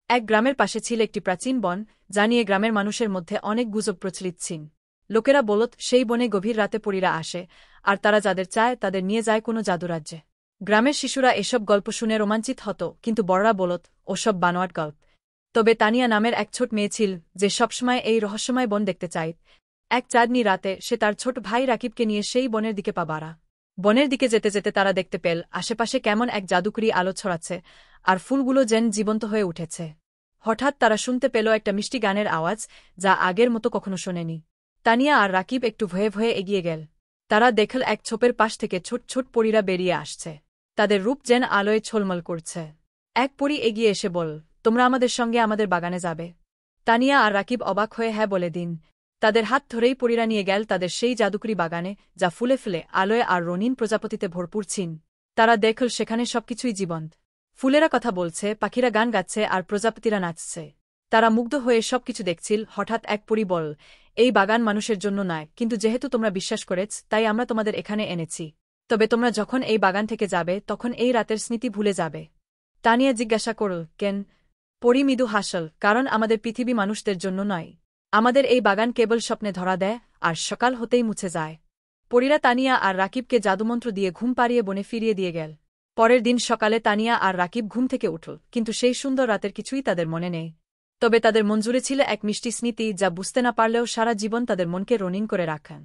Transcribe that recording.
এক গ্রামের পাশে ছিল একটি প্রাচীন বন, যা নিয়ে গ্রামের মানুষের মধ্যে অনেক গুজব প্রচলিত ছিল। লোকেরা বলত সেই বনে গভীর রাতে পরীরা আসে, আর তারা যাদের চায় তাদের নিয়ে যায় কোনো জাদুরাজ্যে। গ্রামের শিশুরা এসব গল্প শুনে রোমাঞ্চিত হতো, কিন্তু বড়রা বলত ওসব বানোয়াট গল্প। তবে তানিয়া নামের এক ছোট মেয়ে ছিল, যে সবসময় এই রহস্যময় বন দেখতে চায়। এক চাঁদনি রাতে সে তার ছোট ভাই রাকিবকে নিয়ে সেই বনের দিকে পা বাড়া। বনের দিকে যেতে যেতে তারা দেখতে পেল আশেপাশে কেমন এক জাদুকরি আলো ছড়াচ্ছে, আর ফুলগুলো যেন জীবন্ত হয়ে উঠেছে। হঠাৎ তারা শুনতে পেল একটা মিষ্টি গানের আওয়াজ, যা আগের মতো কখনো শোনেনি। তানিয়া আর রাকিব একটু ভয়ে ভয়ে এগিয়ে গেল। তারা দেখল এক ছোপের পাশ থেকে ছোট ছোট পরীরা বেরিয়ে আসছে। তাদের রূপ যেন আলোয় ঝলমল করছে। এক পরী এগিয়ে এসে বল, তোমরা আমাদের সঙ্গে আমাদের বাগানে যাবে? তানিয়া আর রাকিব অবাক হয়ে হ্যাঁ বলে দিন। তাদের হাত ধরেই পরীরা নিয়ে গেল তাদের সেই জাদুকরি বাগানে, যা ফুলে ফুলে আলোয় আর রঙিন প্রজাপতিতে ভরপুর ছিল। তারা দেখল সেখানে সবকিছুই জীবন্ত। ফুলেরা কথা বলছে, পাখিরা গান গাচ্ছে, আর প্রজাপতিরা নাচছে। তারা মুগ্ধ হয়ে সবকিছু দেখছিল। হঠাৎ এক পরী বল, এই বাগান মানুষের জন্য নয়, কিন্তু যেহেতু তোমরা বিশ্বাস করেছ তাই আমরা তোমাদের এখানে এনেছি। তবে তোমরা যখন এই বাগান থেকে যাবে তখন এই রাতের স্মৃতি ভুলে যাবে। তানিয়া জিজ্ঞাসা করল, কেন? পরী মৃদু হাসল, কারণ আমাদের পৃথিবী মানুষদের জন্য নয়। আমাদের এই বাগান কেবল স্বপ্নে ধরা দেয়, আর সকাল হতেই মুছে যায়। পরীরা তানিয়া আর রাকিবকে জাদুমন্ত্র দিয়ে ঘুম পাড়িয়ে বনে ফিরিয়ে দিয়ে গেল। পরের দিন সকালে তানিয়া আর রাকিব ঘুম থেকে উঠল, কিন্তু সেই সুন্দর রাতের কিছুই তাদের মনে নেই। তবে তাদের মন জুড়ে ছিল এক মিষ্টি স্মৃতি, যা বুঝতে না পারলেও সারা জীবন তাদের মনকে রঙিন করে রাখেন।